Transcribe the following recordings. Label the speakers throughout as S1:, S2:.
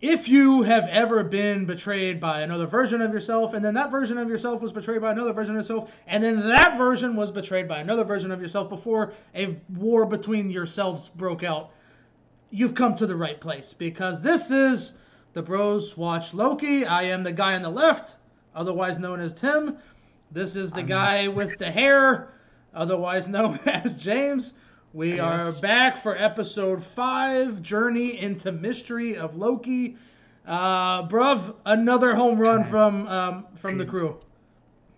S1: if you have ever been betrayed by another version of yourself, and then that version of yourself was betrayed by another version of yourself, and then that version was betrayed by another version of yourself before a war between yourselves broke out, you've come to the right place, because this is the Bros Watch Loki. I am the guy on the left, otherwise known as Tim. This is the guy with the hair, otherwise known as James. We are back for episode 5, Journey into Mystery of Loki. Bruv, another home run from the crew.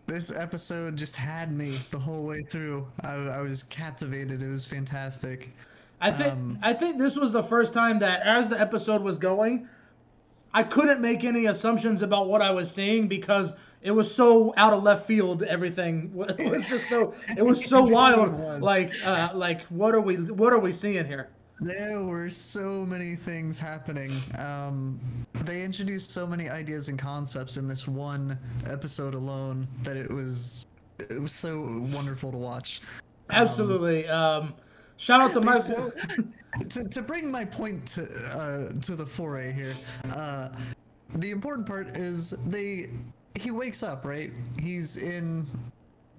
S2: This episode just had me the whole way through. I was captivated. It was fantastic.
S1: I think this was the first time that as the episode was going, I couldn't make any assumptions about what I was seeing because it was so out of left field. Everything it was just so it was so wild. Like what are we seeing here?
S2: There were so many things happening. They introduced so many ideas and concepts in this one episode alone that it was so wonderful to watch.
S1: Absolutely. Shout out to Michael.
S2: To bring my point to the foray here, the important part is he wakes up, right? He's in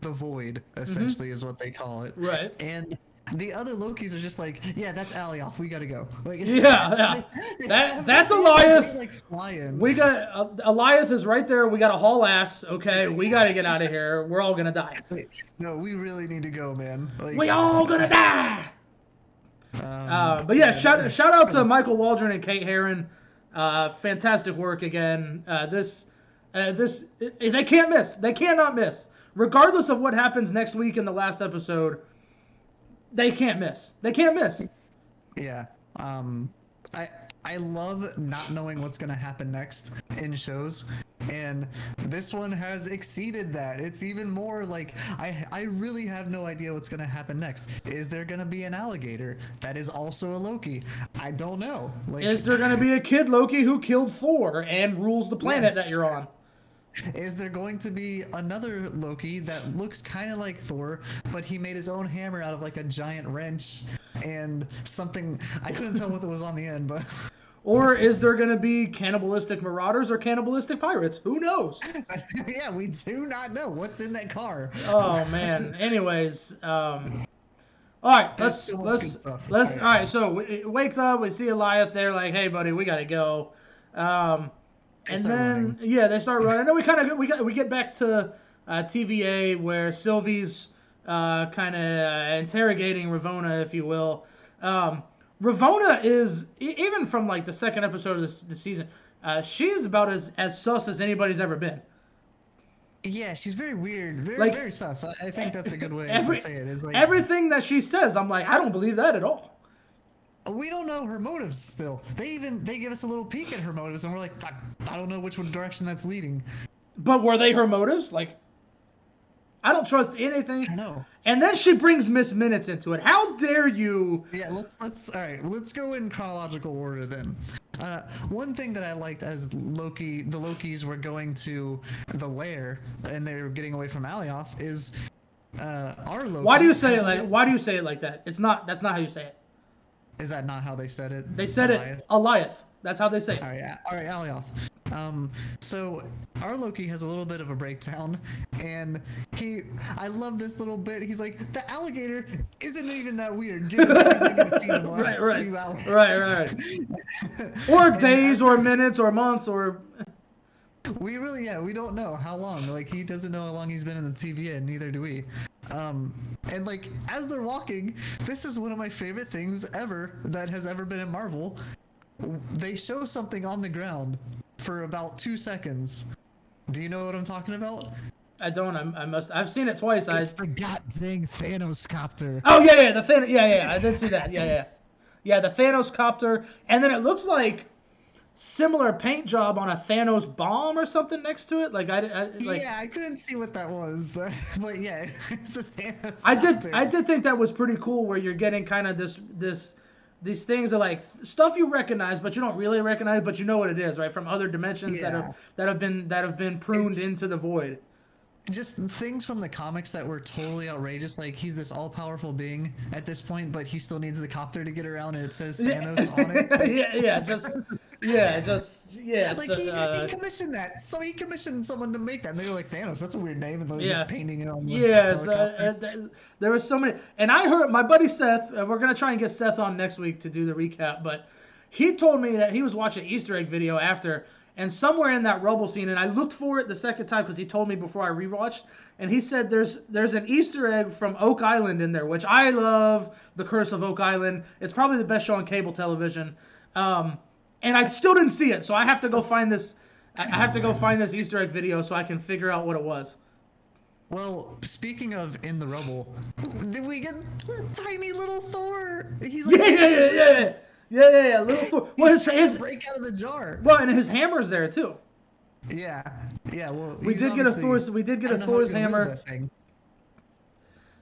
S2: the void, essentially, is what they call it.
S1: Right.
S2: And the other Lokis are just like, yeah, that's Alioth. We gotta go. Like,
S1: yeah. That's Eliath.
S2: Like flying.
S1: We got Eliath is right there. We got to haul ass. Okay, we got to get out of here. We're all gonna die.
S2: No, we really need to go, man. Like,
S1: we all gonna die. But yeah, shout out to Michael Waldron and Kate Herron. Fantastic work again. They can't miss. They cannot miss. Regardless of what happens next week in the last episode, they can't miss. They can't miss.
S2: Yeah. I love not knowing what's going to happen next in shows, and this one has exceeded that. It's even more like I really have no idea what's going to happen next. Is there going to be an alligator that is also a Loki? I don't know. Like,
S1: is there going to be a kid Loki who killed 4 and rules the planet that you're on?
S2: Is there going to be another Loki that looks kind of like Thor, but he made his own hammer out of like a giant wrench and something? I couldn't tell what it was on the end, but...
S1: Or is there going to be cannibalistic marauders or cannibalistic pirates? Who knows?
S2: Yeah, we do not know what's in that car.
S1: Oh man. Anyways, all right, let's all right. So it wakes up. We see Eliath there, like, hey buddy, we gotta go. And then they start running. And then we get back to TVA where Sylvie's kind of interrogating Ravonna, if you will. Ravonna is, even from like the second episode of this season, she's about as sus as anybody's ever been.
S2: Yeah, she's very weird, very sus. I think that's a good way to say it. Is like
S1: everything that she says, I'm like, I don't believe that at all.
S2: We don't know her motives still. They give us a little peek at her motives, and we're like, I don't know which direction that's leading.
S1: But were they her motives? Like, I don't trust anything.
S2: I know.
S1: And then she brings Miss Minutes into it. How dare you?
S2: Yeah, let's go in chronological order then. One thing that I liked as the Lokis were going to the lair and they were getting away from Alioth is our Loki.
S1: Why do you say it like that? That's not how you say it.
S2: Is that not how they said it?
S1: They said it Eliath. That's how they say it.
S2: All right, Alioth. So our Loki has a little bit of a breakdown, and I love this little bit. He's like, the alligator isn't even that weird, given everything I've seen in the last 2 hours.
S1: Right. Or days, or minutes, or months, or...
S2: We don't know how long. Like, he doesn't know how long he's been in the TVA, and neither do we. And like, as they're walking, this is one of my favorite things ever that has ever been in Marvel. They show something on the ground for about 2 seconds. Do you know what I'm talking about?
S1: I don't. I've seen it twice.
S2: It's the goddamn Thanos copter.
S1: Oh yeah, the Thanos. Yeah. I did see that. Yeah. The Thanos copter, and then it looks like similar paint job on a Thanos bomb or something next to it.
S2: Yeah, I couldn't see what that was, but yeah, it's the Thanos.
S1: I did think that was pretty cool, where you're getting kind of these things are like stuff you recognize, but you don't really recognize, but you know what it is, right? From other dimensions that have been pruned into the void.
S2: just things from the comics that were totally outrageous. Like he's this all-powerful being at this point, but he still needs the copter to get around, and it says Thanos on it. Like, like he commissioned that. So he commissioned someone to make that, and they were like, Thanos, that's a weird name, and they're just painting it on the helicopter.
S1: There were so many, and I heard my buddy Seth. We're gonna try and get Seth on next week to do the recap, but he told me that he was watching an Easter egg video after. And somewhere in that rubble scene, and I looked for it the second time because he told me before I rewatched, and he said there's an Easter egg from Oak Island in there, which I love. The Curse of Oak Island. It's probably the best show on cable television. And I still didn't see it, so I have to go find this. I have to go find this Easter egg video so I can figure out what it was.
S2: Well, speaking of in the rubble, did we get tiny little Thor? He's like,
S1: Yeah. Little Thor. Well, his
S2: break out of the jar.
S1: Well, and his hammer's there too.
S2: Yeah. Well,
S1: we did get a Thor's hammer.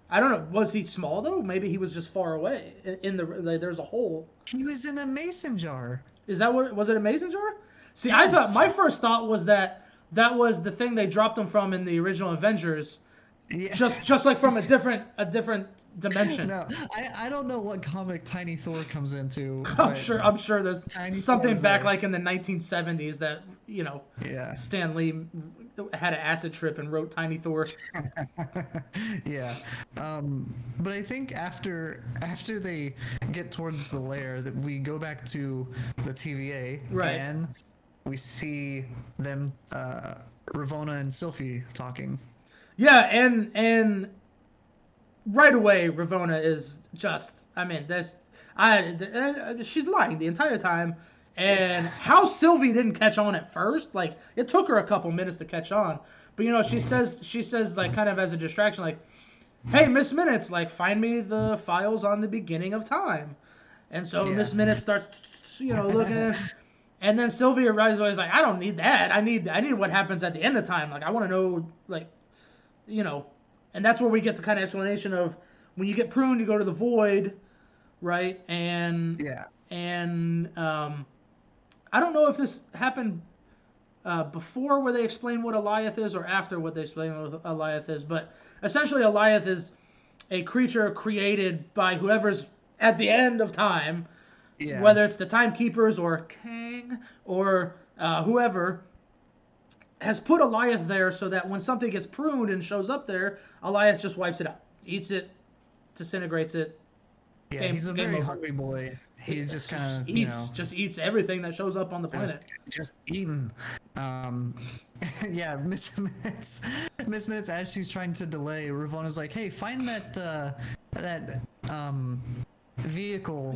S1: I don't know. Was he small though? Maybe he was just far away. There's a hole.
S2: He was in a mason jar.
S1: Is that what? Was it a mason jar? See, yes. I thought my first thought was that was the thing they dropped him from in the original Avengers. Yeah. Just like from a different dimension.
S2: No, I don't know what comic Tiny Thor comes into.
S1: I'm sure there's something back like in the 1970s that Stan Lee had an acid trip and wrote Tiny Thor.
S2: Yeah, but I think after they get towards the lair, that we go back to the TVA,
S1: right?
S2: And we see them, Ravonna and Sylvie talking.
S1: Yeah, and right away, Ravonna is just, she's lying the entire time. And how Sylvie didn't catch on at first, like, it took her a couple minutes to catch on. But, she says, like, kind of as a distraction, like, hey, Miss Minutes, like, find me the files on the beginning of time. And so Miss Minutes starts, looking. And then Sylvie arrives always like, I don't need that. I need what happens at the end of time. Like, I want to know, like, and that's where we get the kind of explanation of when you get pruned, you go to the void, right? And I don't know if this happened before where they explain what Eliath is or after what they explain what Eliath is, but essentially Eliath is a creature created by whoever's at the end of time, whether it's the Timekeepers or Kang or whoever has put Eliath there so that when something gets pruned and shows up there, Eliath just wipes it out, eats it, disintegrates it.
S2: Yeah, he's a very hungry boy. He's just kind of
S1: eats everything that shows up on the planet.
S2: Just eating. Miss Minutes, as she's trying to delay, Ravonna's like, "Hey, find that vehicle."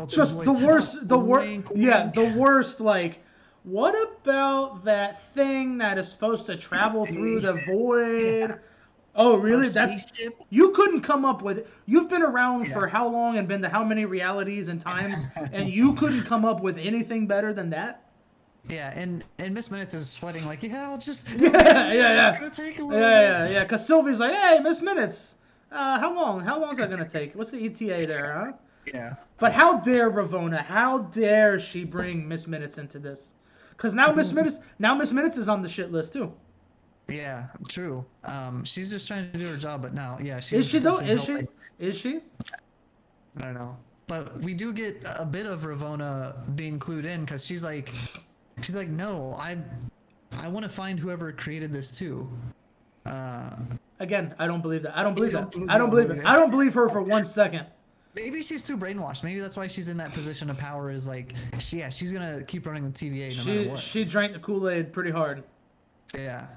S1: Just the worst. Like, what about that thing that is supposed to travel through the void? Yeah. Oh, really? You couldn't come up with it. You've been around for how long and been to how many realities and times, and you couldn't come up with anything better than that?
S2: Yeah, and Miss Minutes is sweating like, I'll just...
S1: It's gonna take a little bit. Because Sylvie's like, hey, Miss Minutes, how long is that gonna take? What's the ETA there, huh?
S2: Yeah.
S1: But how dare Ravonna? How dare she bring Miss Minutes into this? Because now Miss Minutes is on the shit list too.
S2: Yeah, true. She's just trying to do her job, but now, she's...
S1: Is she though? Is she?
S2: I don't know. But we do get a bit of Ravonna being clued in, because she's like, no, I want to find whoever created this too.
S1: Again, I don't believe that. I don't believe her for 1 second.
S2: Maybe she's too brainwashed. Maybe that's why she's in that position of power. Is like, she's gonna keep running the TVA no matter what. She
S1: drank the Kool-Aid pretty hard.
S2: Yeah.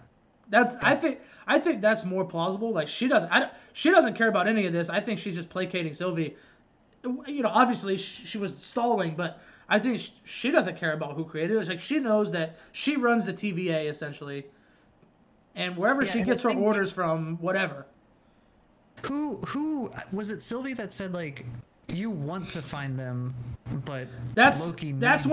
S1: I think that's more plausible. Like, she doesn't care about any of this. I think she's just placating Sylvie. Obviously she was stalling, but I think she doesn't care about who created it. It's like she knows that she runs the TVA essentially, and wherever she gets her orders from, whatever.
S2: Who was it? Sylvie that said, like, you want to find them, but Loki
S1: that's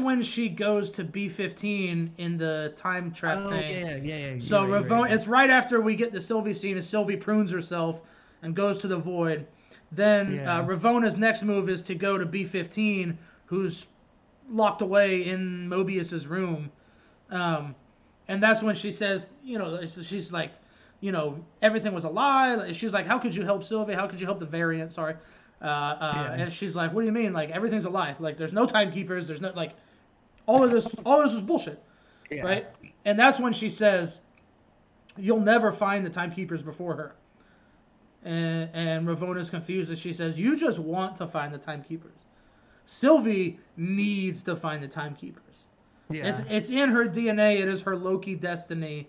S1: when she goes to B-15 in the time trap thing.
S2: Yeah.
S1: So Ravonna, it's right after we get the Sylvie scene as Sylvie prunes herself and goes to the void. Then Ravonna's next move is to go to B-15, who's locked away in Mobius's room. And that's when she says, she's like, everything was a lie. She's like, how could you help Sylvie? How could you help the variant? Sorry.
S2: Yeah.
S1: And she's like, what do you mean? Like, everything's a lie. Like, there's no timekeepers. There's no, like, all this was bullshit.
S2: Yeah.
S1: Right? And that's when she says, you'll never find the timekeepers before her. And Ravona's confused as she says, you just want to find the timekeepers. Sylvie needs to find the timekeepers.
S2: Yeah.
S1: It's in her DNA. It is her Loki destiny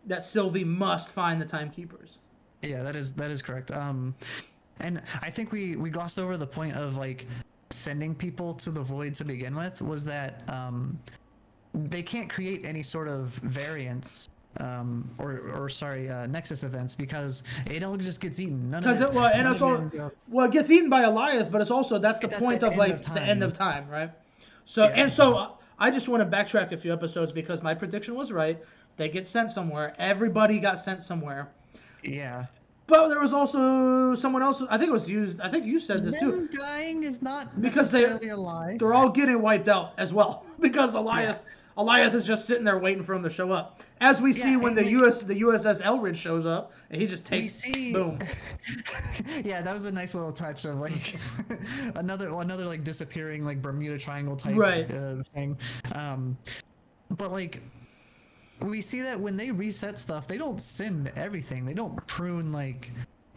S1: that Sylvie must find the timekeepers.
S2: Yeah, that is correct. And I think we glossed over the point of like sending people to the void to begin with, was that they can't create any sort of variants Nexus events, because Adel just gets eaten.
S1: It gets eaten by Elias, but that's the point of like the end of time, right? So I just want to backtrack a few episodes because my prediction was right. They get sent somewhere. Everybody got sent somewhere.
S2: Yeah.
S1: But there was also someone else. I think it was you. I think you said this too.
S2: Them dying is not
S1: because
S2: necessarily a lie.
S1: They're all getting wiped out as well because Elias is just sitting there waiting for him to show up. As we see when the USS Eldridge shows up, and he just takes boom.
S2: Yeah, that was a nice little touch of like another like disappearing like Bermuda Triangle type thing. But like we see that when they reset stuff, they don't send everything. They don't prune like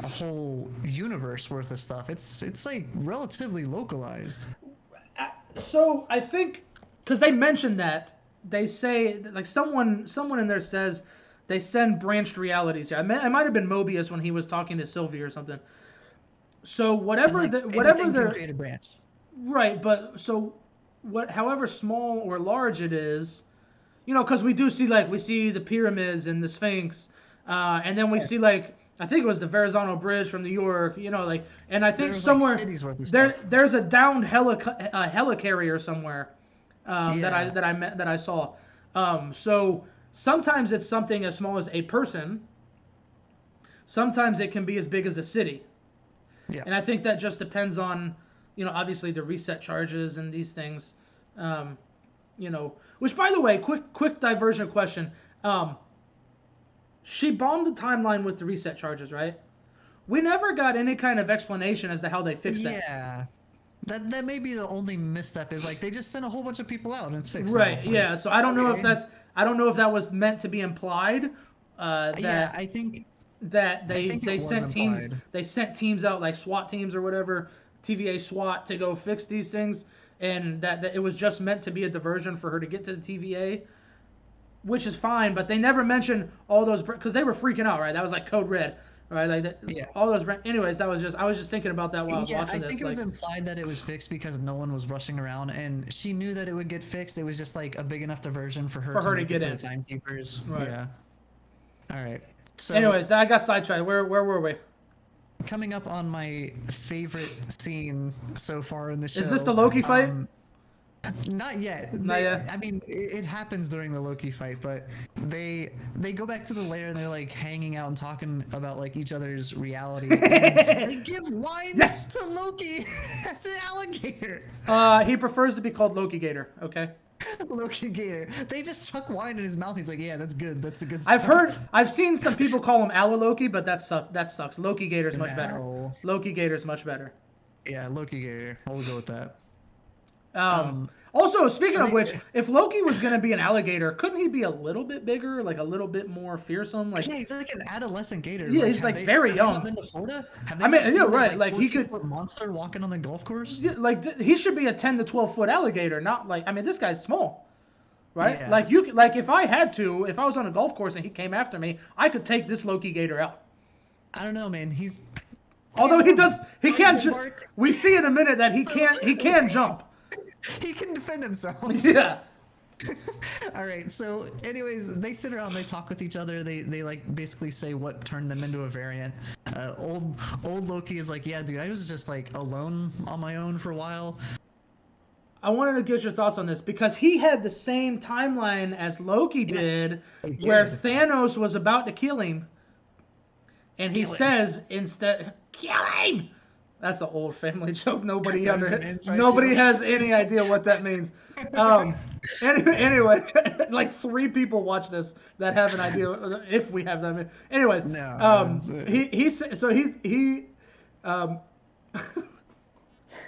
S2: a whole universe worth of stuff. It's like relatively localized.
S1: So I think because they mentioned that. They say, like, someone in there says they send branched realities here. It might have been Mobius when he was talking to Sylvie or something. So whatever they're
S2: create a branch.
S1: Right, but so however small or large it is, because we do see we see the pyramids and the Sphinx, and then we see I think it was the Verrazano Bridge from New York, and I think somewhere there's a downed helicarrier somewhere. That I saw. So sometimes it's something as small as a person. Sometimes it can be as big as a city.
S2: Yeah.
S1: And I think that just depends on, obviously the reset charges and these things. Which by the way, quick diversion question. She bombed the timeline with the reset charges, right? We never got any kind of explanation as to how they fixed that.
S2: Yeah. That may be the only misstep, is like they just sent a whole bunch of people out and it's fixed.
S1: Right. Yeah. So I don't know if that was meant to be implied.
S2: I think
S1: that they sent teams out like SWAT teams or whatever, TVA SWAT, to go fix these things, and that it was just meant to be a diversion for her to get to the TVA, which is fine. But they never mentioned all those because they were freaking out, right? That was like code red. Right, like that, all those. Anyways, I was just thinking about that while I was watching this.
S2: I think it was implied that it was fixed because no one was rushing around, and she knew that it would get fixed. It was just like a big enough diversion for her to get in. The timekeepers. Right. Yeah. All right. So,
S1: anyways, I got sidetracked. Where were we?
S2: Coming up on my favorite scene so far in the show.
S1: Is this the Loki fight?
S2: Not yet. I mean, it happens during the Loki fight, but they go back to the lair and they're like hanging out and talking about like each other's reality. They give wine to Loki as an alligator.
S1: He prefers to be called Loki Gator. Okay.
S2: Loki Gator. They just chuck wine in his mouth. He's like, yeah, that's good. That's the good stuff.
S1: I've seen some people call him Ala Loki, but that sucks. Loki Gator's much better. Loki Gator's much better.
S2: Yeah, Loki Gator. We'll go with that.
S1: Also, speaking of which, if Loki was going to be an alligator, couldn't he be a little bit bigger, like a little bit more fearsome? Like,
S2: yeah, he's like an adolescent gator.
S1: Yeah, he's very young.
S2: Have they not been to Florida?
S1: Right. Like he could
S2: monster walking on the golf course.
S1: Yeah, like he should be a 10 to 12 foot alligator, not like. I mean, this guy's small, right?
S2: Yeah.
S1: Like if I was on a golf course and he came after me, I could take this Loki Gator out.
S2: I don't know, man.
S1: Although he can't. We see in a minute that he can jump.
S2: He can defend himself.
S1: Yeah.
S2: All right. So, anyways, they sit around. They talk with each other. They like basically say what turned them into a variant. Old Loki is like, yeah, dude, I was just like alone on my own for a while.
S1: I wanted to get your thoughts on this because he had the same timeline as Loki did, where Thanos was about to kill him, and he says instead, "Kill him." That's an old family joke. Nobody
S2: That is an inside
S1: nobody
S2: joke.
S1: has any idea what that means. Um, anyway, like 3 people watch this that have an idea if we have them. Anyways,
S2: No,
S1: he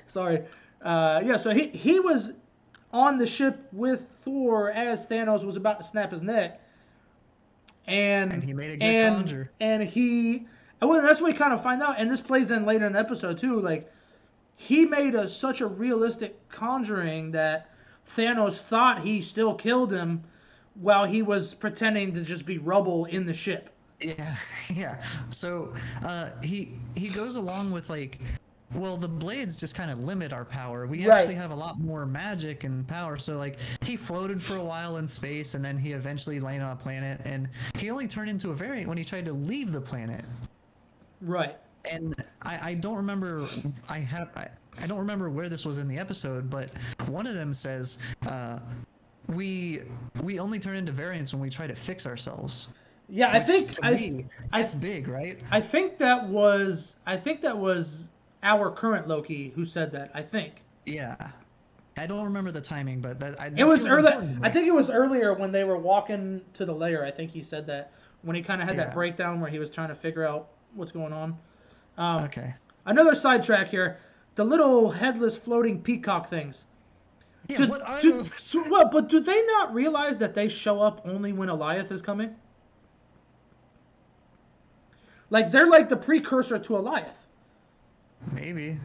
S1: sorry, yeah. So he was on the ship with Thor as Thanos was about to snap his neck,
S2: and he made a good conjure.
S1: and he well, that's what we kind of find out, and this plays in later in the episode too. Like he made such a realistic conjuring that Thanos thought he still killed him while he was pretending to just be rubble in the ship.
S2: Yeah, yeah. So he goes along with like, well, the blades just kind of limit our power. We
S1: Right.
S2: actually have a lot more magic and power. So like he floated for a while in space, and then he eventually landed on a planet, and he only turned into a variant when he tried to leave the planet.
S1: Right.
S2: And I don't remember. I don't remember where this was in the episode, but one of them says, we only turn into variants when we try to fix ourselves.
S1: Yeah,
S2: Which, to me, that's big, right?
S1: I think that was our current Loki who said that. I think
S2: Yeah. I don't remember the timing, but
S1: it was early. I think it was earlier when they were walking to the lair. I think he said that when he kind of had that breakdown where he was trying to figure out what's going on.
S2: Okay.
S1: Another sidetrack here: the little headless floating peacock things.
S2: Yeah, what are those?
S1: What? But do they not realize that they show up only when Eliath is coming? Like they're like the precursor to Eliath.
S2: Maybe.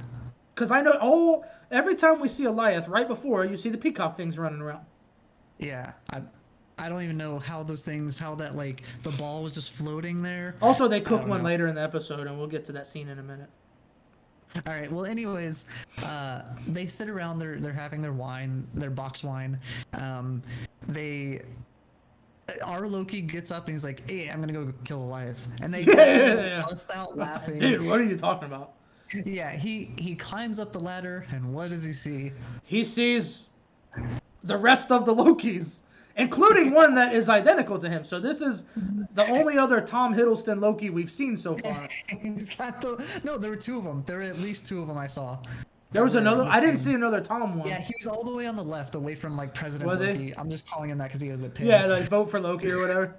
S1: Because I know every time we see Eliath, right before you see the peacock things running around.
S2: Yeah. I don't even know how those things, how that like the ball was just floating there.
S1: Also, they cook one
S2: know.
S1: later in the episode, and we'll get to that scene in a minute.
S2: All right. Well, anyways, they sit around. They're having their wine, their box wine. Our Loki gets up and he's like, "Hey, I'm gonna go kill Goliath," and they bust out laughing.
S1: Dude, what are you talking about?
S2: Yeah, he climbs up the ladder, and what does he see?
S1: He sees the rest of the Lokis, including one that is identical to him. So this is the only other Tom Hiddleston Loki we've seen so far.
S2: He's got no. There were 2 of them. There were at least 2 of them I saw.
S1: There was another. I didn't see another Tom one.
S2: Yeah, he was all the way on the left, away from like President
S1: Was he?
S2: Loki. I'm just calling him that because he has the pin.
S1: Yeah, like vote for Loki or whatever.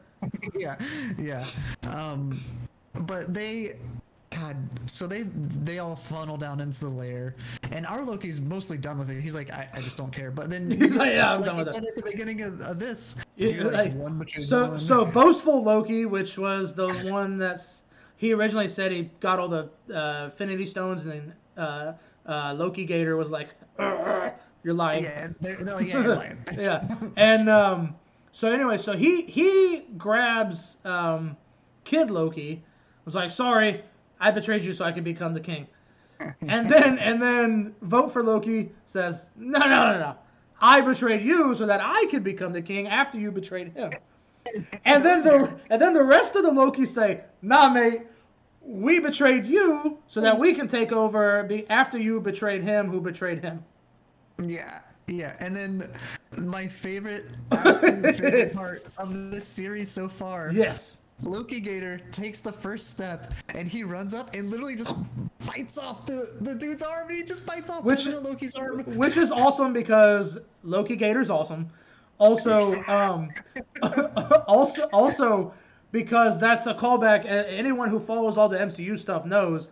S2: yeah. But so they all funnel down into the lair, and our Loki's mostly done with it. He's like, I just don't care. But then
S1: He's like, yeah, I'm done with
S2: it.
S1: it.
S2: At the beginning of this,
S1: So boastful Loki, which was the one he originally said he got all the Infinity Stones, and then Loki Gator was like, "You're lying."
S2: Yeah, they're like, yeah, you're lying.
S1: Yeah, and so anyway, so he grabs Kid Loki, was like, "Sorry, I betrayed you so I could become the king." And then Vote for Loki says, No. I betrayed you so that I could become the king after you betrayed him. And then the rest of the Lokis say, "Nah, mate, we betrayed you so that we can take over after you betrayed him who betrayed him."
S2: Yeah. And then my absolute favorite part of this series so far.
S1: Yes.
S2: Loki Gator takes the first step, and he runs up and literally just bites off the dude's arm. He just bites off Loki's arm.
S1: Which is awesome because Loki Gator's awesome. Also, also because that's a callback. Anyone who follows all the MCU stuff knows.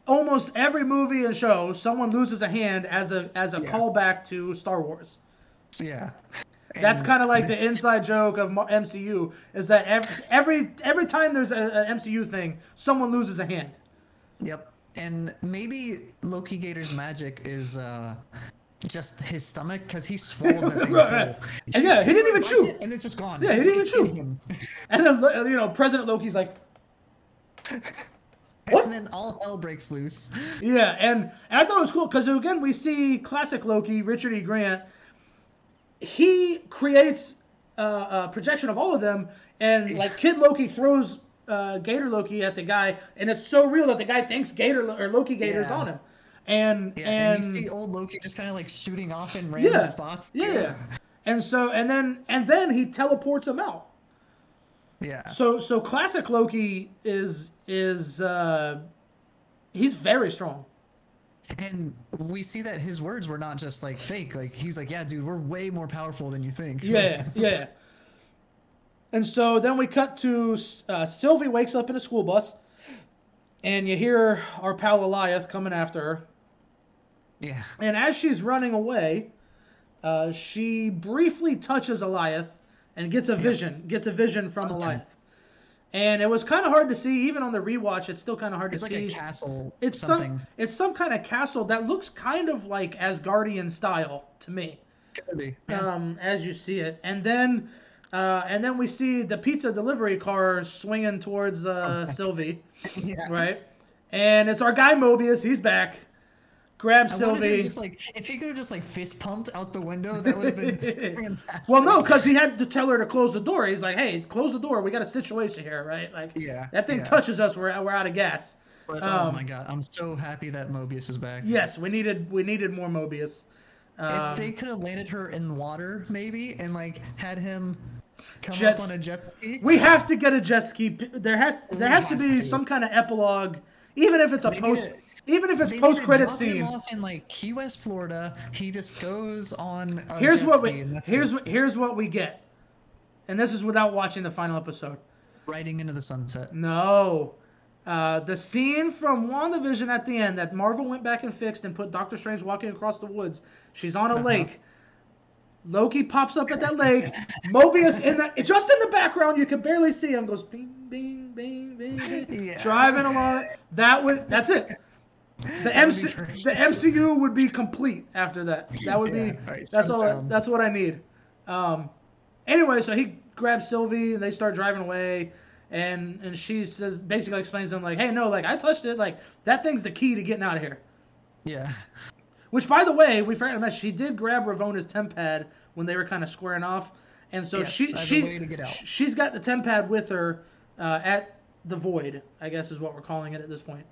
S1: Almost every movie and show, someone loses a hand as a callback to Star Wars.
S2: Yeah.
S1: That's kind of like the inside joke of MCU is that every time there's an MCU thing, someone loses a hand.
S2: Yep. And maybe Loki Gator's magic is just his stomach because he swallows that thing
S1: Right. And yeah, he didn't even chew.
S2: And it's just gone.
S1: Yeah, he didn't even chew. And then President Loki's like, what?
S2: And then all hell breaks loose.
S1: Yeah, and I thought it was cool because again we see classic Loki, Richard E. Grant. He creates a projection of all of them, and like Kid Loki throws Gator Loki at the guy, and it's so real that the guy thinks Loki Gator's on him. And
S2: you see old Loki just kind of like shooting off in random spots.
S1: Yeah. And so and then he teleports him out. Yeah. So classic Loki is he He's very strong.
S2: And we see that his words were not just like fake. Like he's like, yeah, dude, we're way more powerful than you think.
S1: Yeah. And so then we cut to Sylvie wakes up in a school bus, and you hear our pal Eliath coming after her.
S2: Yeah.
S1: And as she's running away, she briefly touches Eliath and gets a vision. Gets a vision from Eliath. And it was kind of hard to see, even on the rewatch. It's still kind of hard to see.
S2: It's like a castle.
S1: It's
S2: something.
S1: It's some kind of castle that looks kind of like Asgardian style to me.
S2: Could be. Yeah.
S1: As you see it, and then we see the pizza delivery car swinging towards Sylvie.
S2: Yeah.
S1: Right, and it's our guy Mobius. He's back. Grabs Sylvie.
S2: Just like, if he could have just like fist pumped out the window, that would have been fantastic.
S1: Well, no, because he had to tell her to close the door. He's like, "Hey, close the door. We got a situation here, right? Like, that thing touches us, we're out of gas."
S2: But, oh my god, I'm so happy that Mobius is back.
S1: Yes, we needed more Mobius.
S2: If they could have landed her in water, maybe, and like had him come up on a jet ski.
S1: We have to get a jet ski. There has to be some kind of epilogue, even if it's a Even if it's post-credit scene.
S2: Him off in like Key West, Florida. He just goes on.
S1: Here's what we get, and this is without watching the final episode.
S2: Riding into the sunset.
S1: No, the scene from WandaVision at the end that Marvel went back and fixed and put Doctor Strange walking across the woods. She's on a lake. Loki pops up at that lake. Mobius just in the background, you can barely see him. Goes bing, bing, bing, bing, bing. Driving along. That's it. The MCU would be complete after that. That would be that's all. That's what I need. Anyway, so he grabs Sylvie and they start driving away, and she says basically explains to him like, hey, no, like I touched it, like that thing's the key to getting out of here.
S2: Yeah.
S1: Which, by the way, we forgot to mention, she did grab Ravona's temp pad when they were kind of squaring off, and so she's got the temp pad with her at the Void, I guess is what we're calling it at this point.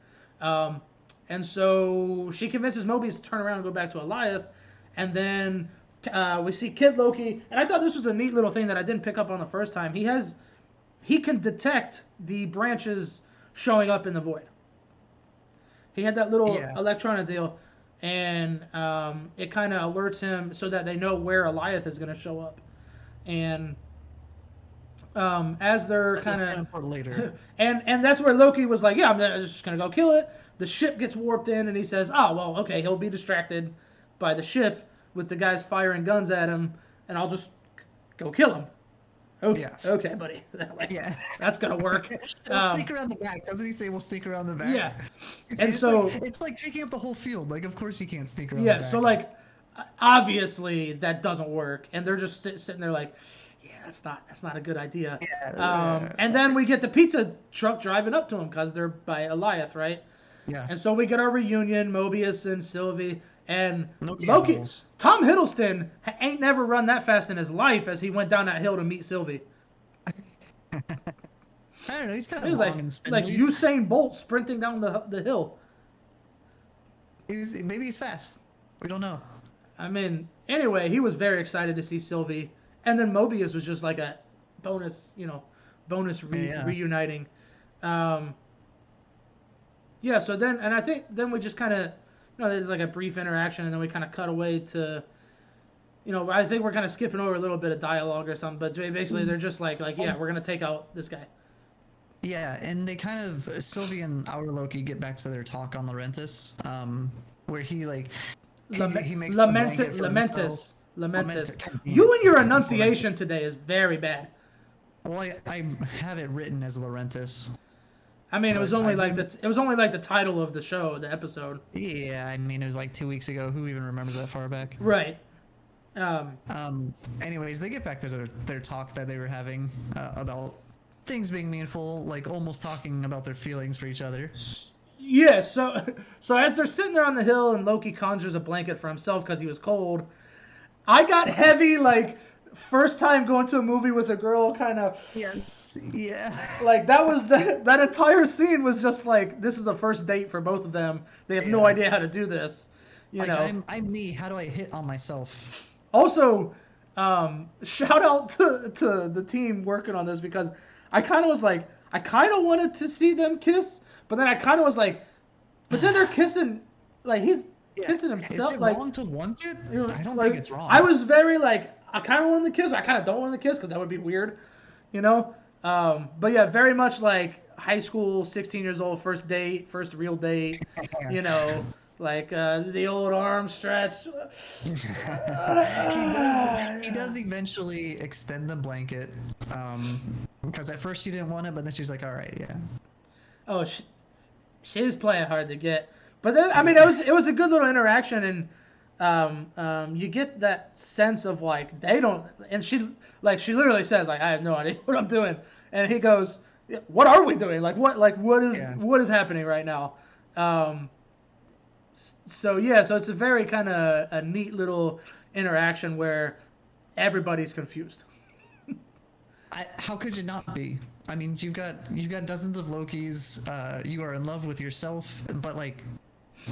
S1: And so she convinces Mobius to turn around and go back to Eliath. And then we see Kid Loki. And I thought this was a neat little thing that I didn't pick up on the first time. He can detect the branches showing up in the Void. He had that little electronic deal. And it kind of alerts him so that they know where Eliath is going to show up. And as they're kind of
S2: later.
S1: and that's where Loki was like, yeah, I'm just going to go kill it. The ship gets warped in, and he says, oh, well, okay, he'll be distracted by the ship with the guys firing guns at him, and I'll just go kill him. Okay, okay, buddy. That's going to work.
S2: We'll sneak around the back. Doesn't he say we'll sneak around the back?
S1: Yeah. And so...
S2: it's like taking up the whole field. Like, of course you can't sneak around
S1: the
S2: back.
S1: Yeah, so, like, obviously that doesn't work, and they're just sitting there like... That's not a good idea. And then we get the pizza truck driving up to him because they're by Eliath, right?
S2: Yeah.
S1: And so we get our reunion, Mobius and Sylvie and Loki. Tom Hiddleston ain't never run that fast in his life as he went down that hill to meet Sylvie.
S2: I don't know. He's kind of
S1: like Usain Bolt sprinting down the hill.
S2: Maybe he's fast. We don't know.
S1: I mean, anyway, he was very excited to see Sylvie. And then Mobius was just like a bonus, reuniting. Yeah, so then, and I think then we just kind of, there's like a brief interaction, and then we kind of cut away to, I think we're kind of skipping over a little bit of dialogue or something, but basically they're just like, yeah, we're going to take out this guy.
S2: Yeah, and they kind of, Sylvie and our Loki get back to their talk on Laurentis, where he makes
S1: Lamentis. You and your enunciation today is very bad.
S2: Well, I have it written as Laurentis.
S1: I mean, it was only like the title of the show, the episode.
S2: Yeah, I mean, it was like 2 weeks ago. Who even remembers that far back?
S1: Right.
S2: Anyways, they get back to their talk that they were having about things being meaningful, like almost talking about their feelings for each other.
S1: Yeah. So as they're sitting there on the hill, and Loki conjures a blanket for himself because he was cold, I got heavy like. First time going to a movie with a girl, kind of.
S2: Yes. Yeah.
S1: Like that entire scene was just like, this is a first date for both of them. They have no idea how to do this. You know.
S2: I'm me. How do I hit on myself?
S1: Also, shout out to the team working on this, because I kind of was like, I kind of wanted to see them kiss, but then I kind of was like, But then they're kissing, like he's
S2: Yeah.
S1: kissing
S2: Is
S1: himself.
S2: it
S1: Like
S2: wrong to want it? I don't
S1: like
S2: think it's wrong.
S1: I was very like I kind of want him to kiss. Or I kind of don't want him to kiss because that would be weird, you know. But yeah, very much like high school, 16 years old, first date, first real date.
S2: Yeah.
S1: You know, like the old arm stretch.
S2: He does eventually extend the blanket. Because at first she didn't want it, but then she's like, all right, yeah.
S1: Oh, she's playing hard to get. But then, I mean, it was a good little interaction, and you get that sense of like they don't, and she literally says like I have no idea what I'm doing, and he goes, what are we doing?
S2: Yeah.
S1: What is happening right now? Um, so yeah, so it's a very kind of a neat little interaction where everybody's confused.
S2: How could you not be? I mean, you've got dozens of Lokis. You are in love with yourself, but like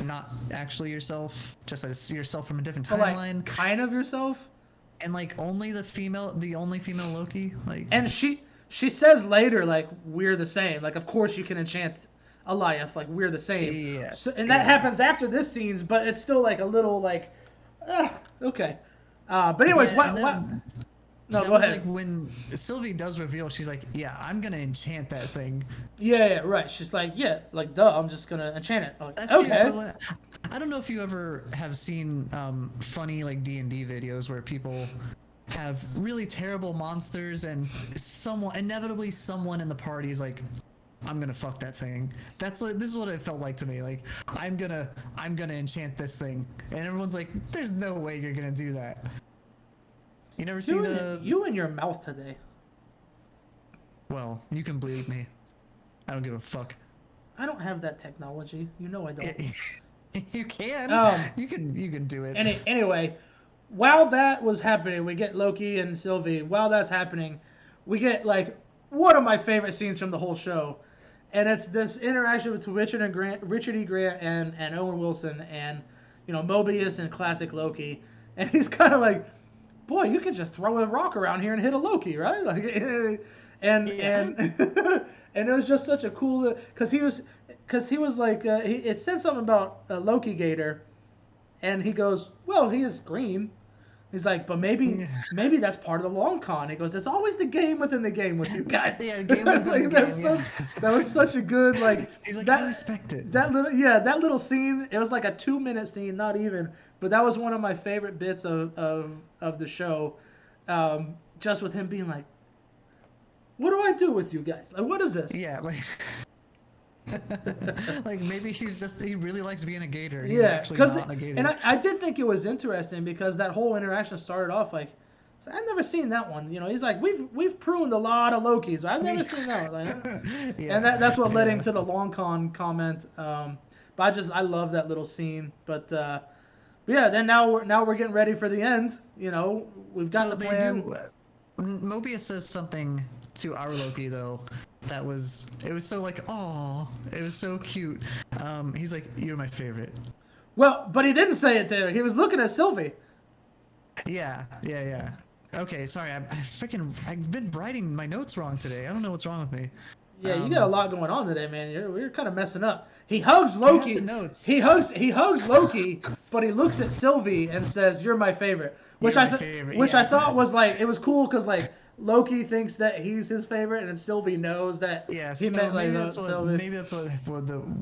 S2: not actually yourself, just as yourself from a different
S1: But
S2: timeline.
S1: like kind of yourself.
S2: And like the only female Loki. Like
S1: And she says later, like, we're the same. Like, of course you can enchant Eliath, like, we're the same.
S2: yes,
S1: So, and that happens after this scenes, but it's still, like, a little, like, okay. But anyways,
S2: Yeah,
S1: what,
S2: and
S1: what?
S2: then
S1: No,
S2: that
S1: go
S2: was
S1: ahead.
S2: like when Sylvie does reveal, she's like, "Yeah, I'm gonna enchant that thing."
S1: Yeah, right. She's like, yeah, like, duh, I'm just gonna enchant it. I'm like,
S2: That's the
S1: okay.
S2: equivalent. I don't know if you ever have seen funny like D&D videos where people have really terrible monsters and inevitably someone in the party is like, I'm gonna fuck that thing. This is what it felt like to me. Like I'm gonna enchant this thing, and everyone's like, there's no way you're gonna do that. You never seen
S1: You and your mouth today.
S2: Well, you can bleed me. I don't give a fuck.
S1: I don't have that technology. You know I don't.
S2: You can.
S1: Um,
S2: You can do it.
S1: Anyway, while that was happening, we get Loki and Sylvie. While that's happening, we get like one of my favorite scenes from the whole show, and it's this interaction between Richard E. Grant, and Owen Wilson, and Mobius and classic Loki, and he's kind of like, boy, you can just throw a rock around here and hit a Loki, right? Like, and and it was just such a cool because he was like it said something about Loki Gator, and he goes, well, he is green. He's like, but maybe that's part of the long con. He goes, it's always the game within the game with you guys.
S2: Yeah, game within
S1: Like,
S2: the
S1: that's
S2: game.
S1: that was such a good like.
S2: He's like,
S1: that,
S2: I respect it.
S1: that little scene. It was like a 2-minute scene, not even. But that was one of my favorite bits of the show. Just with him being like, what do I do with you guys? Like, what is this?
S2: Yeah, like. Like maybe he really likes being a gator. He's
S1: Yeah,
S2: actually
S1: because
S2: not a gator.
S1: and I did think it was interesting because that whole interaction started off like, I've never seen that one. He's like, we've pruned a lot of Lokis, but I've never seen that one. Like,
S2: Yeah.
S1: and that's what led him to the long con comment. But I love that little scene. But yeah, then now we're getting ready for the end. We've got the plan.
S2: Mobius says something to our Loki though. It was so like, oh, it was so cute. He's like, you're my favorite.
S1: Well, but he didn't say it there. He was looking at Sylvie.
S2: Yeah. Okay, sorry. I've been writing my notes wrong today. I don't know what's wrong with me.
S1: Yeah, you got a lot going on today, man. You're kind of messing up. He hugs Loki.
S2: I have the notes.
S1: He hugs Loki, but he looks at Sylvie and says, "You're my favorite," which I thought was like it was cool because like Loki thinks that he's his favorite, and Sylvie knows that he meant like Sylvie.
S2: Maybe that's what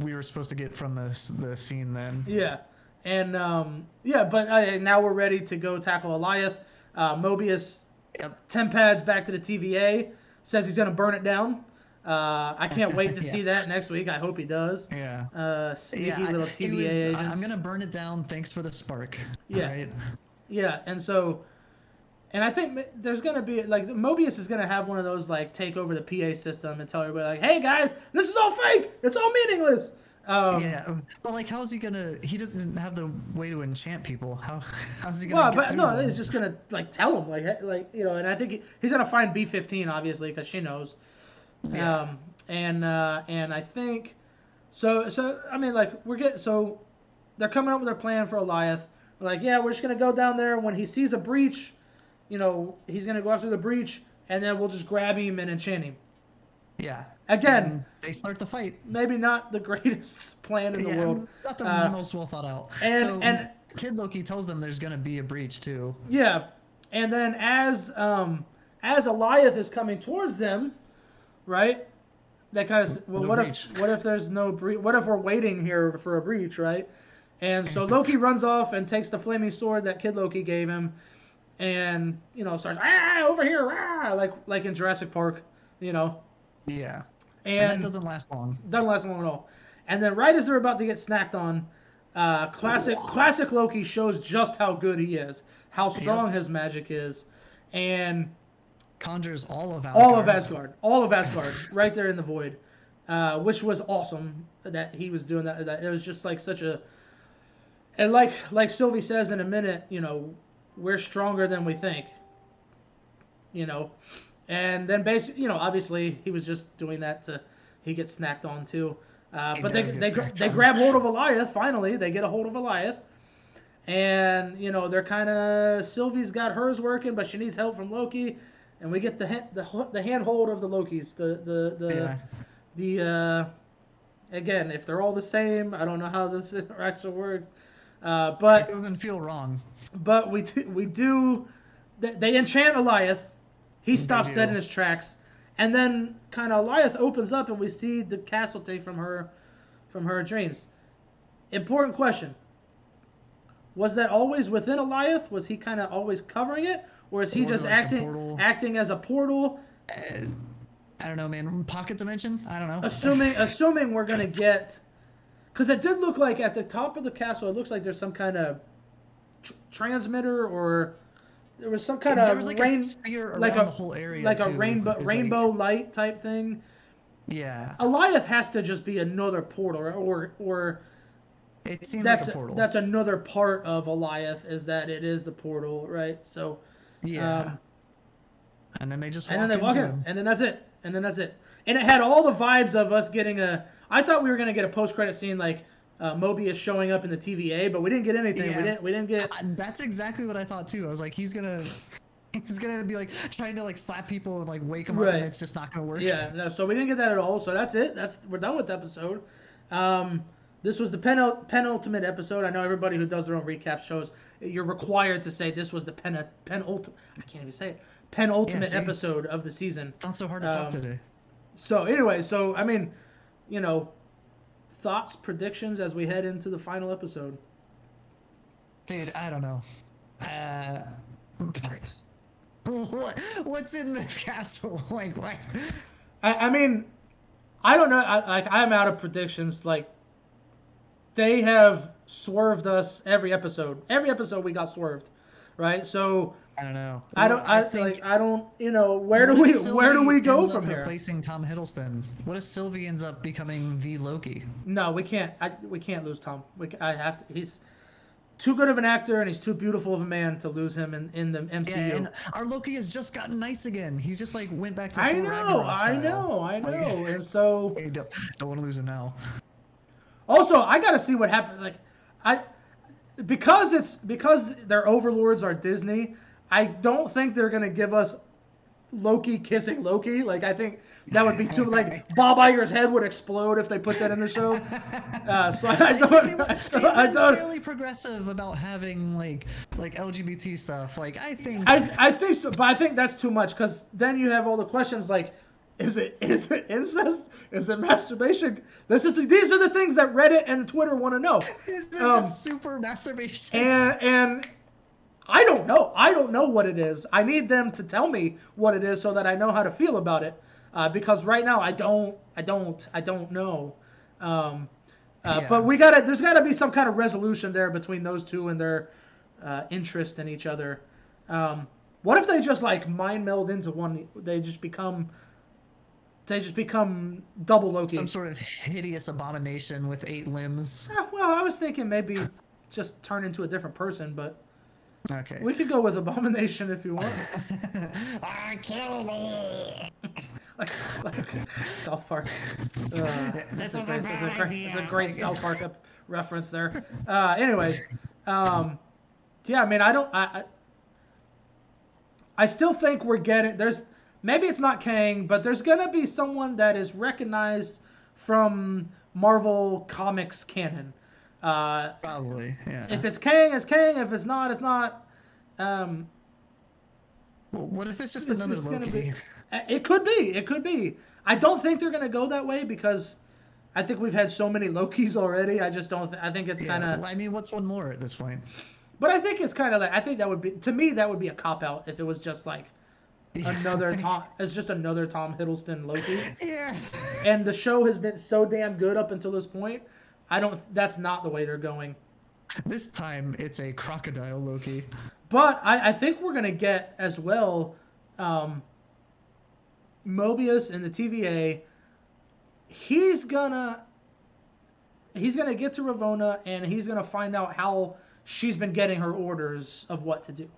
S2: we were supposed to get from the scene then.
S1: Yeah, and but now we're ready to go tackle Eliath. Mobius,
S2: Yep.
S1: 10 pads back to the TVA, says he's gonna burn it down. I can't wait to see that next week. I hope he does.
S2: Yeah.
S1: Sneaky little TVA agents.
S2: I'm gonna burn it down. Thanks for the spark.
S1: Yeah.
S2: Right?
S1: Yeah, and I think there's gonna be like Mobius is gonna have one of those like take over the PA system and tell everybody like, "Hey guys, this is all fake. It's all meaningless."
S2: Yeah, but like, how's he gonna? He doesn't have the way to enchant people. How's he gonna?
S1: Well,
S2: get
S1: but
S2: through
S1: no,
S2: them?
S1: he's just gonna like tell them like and I think he's gonna find B-15 obviously because she knows.
S2: Yeah.
S1: And I think so I mean like they're coming up with their plan for Eliath. We're like, yeah, we're just gonna go down there when he sees a breach, he's gonna go after the breach and then we'll just grab him and enchant him.
S2: Yeah.
S1: Again,
S2: And they start the fight.
S1: maybe not the greatest plan in the world.
S2: Not the most well thought out.
S1: And
S2: Kid Loki tells them there's gonna be a breach too.
S1: yeah, and then as Eliath is coming towards them, right? That kind of well, what if there's no breach? What if we're waiting here for a breach, right? And so Loki runs off and takes the flaming sword that Kid Loki gave him, and starts over here, like in Jurassic Park,
S2: Yeah.
S1: And
S2: that doesn't last long.
S1: Doesn't last long at all. And then right as they're about to get snacked on, classic Loki shows just how good he is, how strong his magic is, and
S2: conjures all of
S1: Asgard, right there in the void, which was awesome that he was doing that. That it was just like such a, and like Sylvie says in a minute, we're stronger than we think, and then basically, obviously he was just doing that to, he gets snacked on too. But they grab hold of Eliath. Finally, they get a hold of Eliath, and they're kind of, Sylvie's got hers working, but she needs help from Loki, and we get the handhold of the Lokis. Again, if they're all the same, I don't know how this interaction works, but
S2: it doesn't feel wrong.
S1: But we do. They enchant Eliath. He stops dead in his tracks. And then kind of Eliath opens up and we see the castle take from her dreams. Important question. Was that always within Eliath? Was he kind of always covering it? Or is he just acting as a portal?
S2: I don't know, man. Pocket dimension? I don't know.
S1: Assuming we're going to get... Because it did look like at the top of the castle, it looks like there's some kind of transmitter, or... There was some kind of
S2: a sphere around the whole area,
S1: like a rainbow light type thing.
S2: Yeah.
S1: Eliath has to just be another portal, or
S2: it seems like a portal.
S1: That's another part of Eliath, is that it is the portal, right? So
S2: yeah. And then they just walk
S1: in, and then that's it, and it had all the vibes of us getting a. I thought we were gonna get a post-credit scene like Mobius showing up in the TVA, but we didn't get anything. Yeah. We didn't get.
S2: That's exactly what I thought too. I was like, he's gonna be like trying to like slap people and like wake them up, and it's just not gonna work.
S1: Yeah, no. So we didn't get that at all. So that's it. We're done with the episode. This was the penultimate episode. I know everybody who does their own recap shows, you're required to say this was the penultimate. I can't even say it. Penultimate episode of the season.
S2: It's not so hard to talk today.
S1: So anyway, I mean, thoughts, predictions as we head into the final episode.
S2: Dude, I don't know. What's in the castle? Like what?
S1: I mean, I don't know. I'm out of predictions. Like, they have swerved us every episode. Every episode we got swerved, right? So
S2: I don't know.
S1: I don't. Where do we go from here?
S2: Replacing Tom Hiddleston. What if Sylvie ends up becoming the Loki?
S1: No, we can't. We can't lose Tom. I have to. He's too good of an actor, and he's too beautiful of a man to lose him in the MCU. Yeah,
S2: and our Loki has just gotten nice again. He's just like went back to.
S1: I know. And so
S2: don't want to lose him now.
S1: Also, I got to see what happens. Like, because their overlords are Disney. I don't think they're gonna give us Loki kissing Loki. Like, I think that would be too. Like, Bob Iger's head would explode if they put that in the show. So I thought
S2: fairly progressive about having like LGBT stuff. Like, I think
S1: so, but I think that's too much, because then you have all the questions like, is it incest? Is it masturbation? These are the things that Reddit and Twitter want to know.
S2: Is it just super masturbation?
S1: And I don't know. I don't know what it is. I need them to tell me what it is so that I know how to feel about it. Because right now I don't know. But there's gotta be some kind of resolution there between those two and their interest in each other. What if they just like mind meld into one? They just become double Loki.
S2: Some sort of hideous abomination with 8 limbs.
S1: Well, I was thinking maybe just turn into a different person, but.
S2: Okay.
S1: We could go with Abomination if you want.
S2: Kill me.
S1: like South Park. It's a great South Park reference there. Anyways, yeah. I mean, I still think we're getting maybe it's not Kang, but there's gonna be someone that is recognized from Marvel Comics canon.
S2: Probably, yeah.
S1: If it's Kang, it's Kang. If it's not, it's not. Um,
S2: Well, what if it's just another
S1: it's
S2: Loki?
S1: gonna be. It could be. It could be. I don't think they're gonna go that way because I think we've had so many Lokis already. I just don't. I think it's kind of.
S2: Well, I mean, what's one more at this point?
S1: But I think it's kind of like I think that would be to me that would be a cop out if it was just like another Tom. It's just another Tom Hiddleston Loki.
S2: Yeah.
S1: And the show has been so damn good up until this point. I don't. That's not the way they're going.
S2: This time it's a crocodile Loki.
S1: But I think we're gonna get as well. Mobius in the TVA. He's gonna get to Ravonna and he's gonna find out how she's been getting her orders of what to do.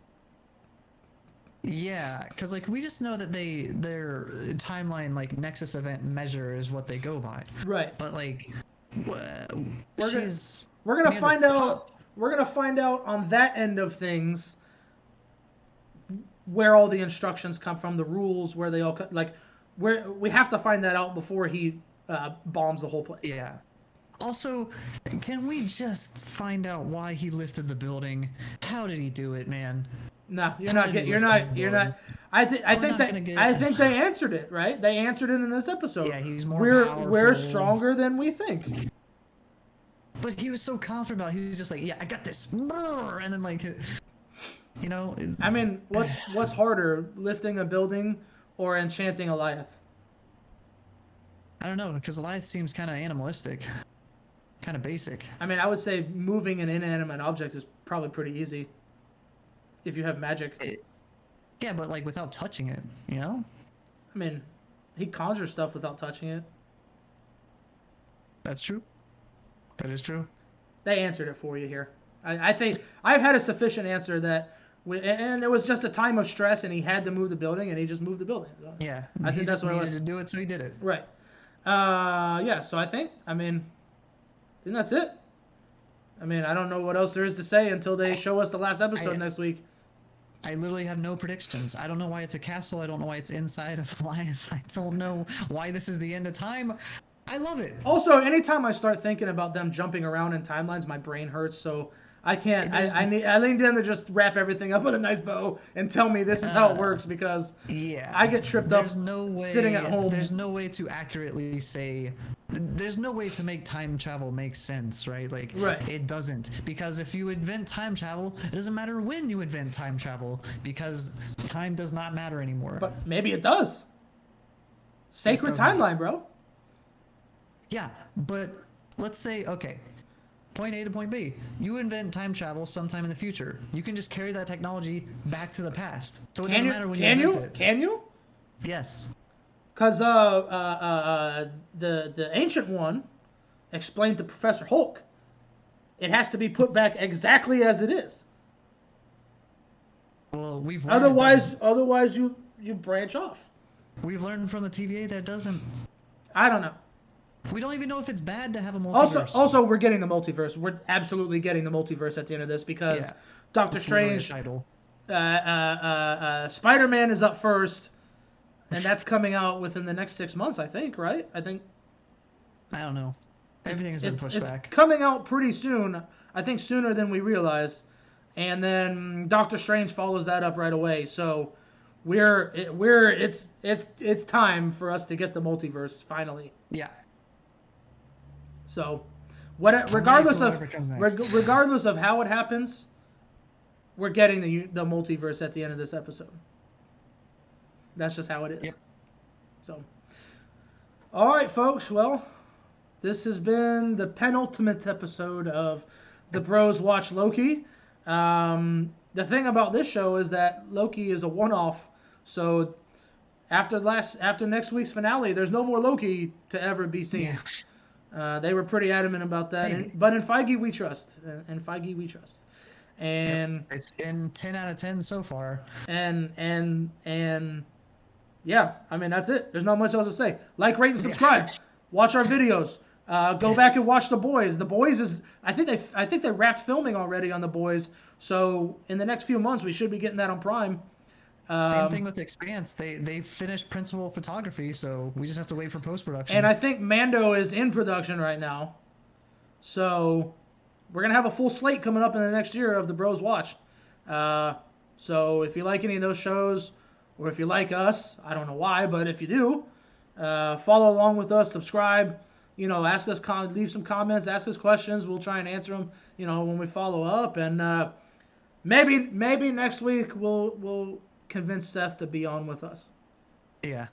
S2: Yeah, because like we just know that their timeline like Nexus event measure is what they go by.
S1: Right.
S2: But like,
S1: We're
S2: she's
S1: gonna
S2: near
S1: find
S2: the
S1: out.
S2: top.
S1: We're gonna find out on that end of things where all the instructions come from, the rules, where they all like. Where we have to find that out before he bombs the whole place.
S2: Yeah. Also, can we just find out why he lifted the building? How did he do it, man?
S1: No, you're
S2: How
S1: not
S2: did he
S1: getting.
S2: lift
S1: You're
S2: the
S1: not. I think
S2: not gonna get-
S1: I think they answered it right. They answered it in this episode.
S2: Yeah, he's more
S1: We're
S2: powerful.
S1: stronger than we think.
S2: But he was so confident about it. He was just like, yeah, I got this. And then like, you know.
S1: I mean, what's harder, lifting a building or enchanting Goliath?
S2: I don't know, because Goliath seems kind of animalistic. Kind of basic.
S1: I mean, I would say moving an inanimate object is probably pretty easy. If you have magic.
S2: Yeah, but like without touching it, you know?
S1: I mean, he conjures stuff without touching it.
S2: That's true. That is true.
S1: They answered it for you here. I think I've had a sufficient answer that, and it was just a time of stress, and he had to move the building, and he just moved the building. So,
S2: Yeah,
S1: I think that's what it was.
S2: to do it, so he did it.
S1: Right. Yeah. So I think that's it. I mean, I don't know what else there is to say until they show us the last episode next week.
S2: I literally have no predictions. I don't know why it's a castle. I don't know why it's inside of Goliath. I don't know why this is the end of time. I love it.
S1: Also, anytime I start thinking about them jumping around in timelines, my brain hurts. So I can't. I need them to just wrap everything up with a nice bow and tell me this is how it works because
S2: Yeah,
S1: I get tripped up sitting at home.
S2: There's no way to accurately say. There's no way to make time travel make sense, right? Like,
S1: Right.
S2: It doesn't, because if you invent time travel, it doesn't matter when you invent time travel, because time does not matter anymore.
S1: But maybe it does. Sacred
S2: doesn't.
S1: timeline, bro.
S2: Yeah, but let's say, okay, point A to point B. You invent time travel sometime in the future. You can just carry that technology back to the past. So it doesn't matter when you invent it.
S1: Can you?
S2: Yes.
S1: Because the ancient one explained to Professor Hulk, it has to be put back exactly as it is.
S2: Well, we've learned it doesn't.
S1: Otherwise you branch off.
S2: We've learned from the TVA that it doesn't.
S1: I don't know.
S2: We don't even know if it's bad to have a multiverse.
S1: Also, we're getting the multiverse. We're absolutely getting the multiverse at the end of this because
S2: Yeah.
S1: Doctor
S2: It's literally a
S1: Strange,
S2: title.
S1: Spider-Man is up first, and that's coming out within the next 6 months, I think. Right? I think
S2: I don't know. Everything has been pushed
S1: it's
S2: back.
S1: coming out pretty soon. I think sooner than we realize, and then Doctor Strange follows that up right away. So it's time for us to get the multiverse finally.
S2: Yeah.
S1: So, regardless of
S2: whatever comes next.
S1: regardless of how it happens, we're getting the multiverse at the end of this episode. That's just how it is.
S2: Yep.
S1: So, all right, folks. Well, this has been the penultimate episode of The Bros Watch Loki. The thing about this show is that Loki is a one-off. So, after next week's finale, there's no more Loki to ever be seen.
S2: Yeah.
S1: They were pretty adamant about that, but in Feige we trust. And
S2: It's in 10 out of 10 so far.
S1: and yeah, I mean that's it. There's not much else to say. Like, rate, and subscribe. Watch our videos. Go back and watch The Boys. The Boys is I think they wrapped filming already on The Boys. So in the next few months we should be getting that on Prime.
S2: Same thing with Expanse. They finished principal photography, so we just have to wait for post production.
S1: And I think Mando is in production right now. So we're gonna have a full slate coming up in the next year of the Bros Watch. So if you like any of those shows, or if you like us, I don't know why, but if you do, follow along with us, subscribe. You know, ask us, leave some comments, ask us questions. We'll try and answer them. You know, when we follow up, and maybe next week we'll convince Seth to be on with us.
S2: Yeah.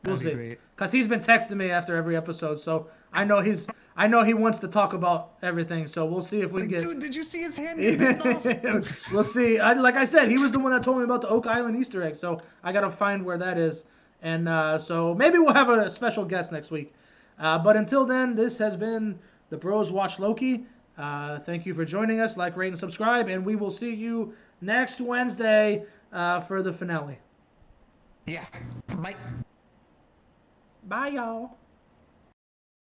S1: We'll see. Because he's been texting me after every episode, so I know he wants to talk about everything. So we'll see if we can get.
S2: Dude, did you see his hand get bitten off?
S1: We'll see. Like I said, he was the one that told me about the Oak Island Easter egg, so I gotta find where that is. And so maybe we'll have a special guest next week. But until then, this has been the Bros Watch Loki. Thank you for joining us. Like, rate, and subscribe, and we will see you next Wednesday for the finale.
S2: Yeah. Bye.
S1: Bye, y'all.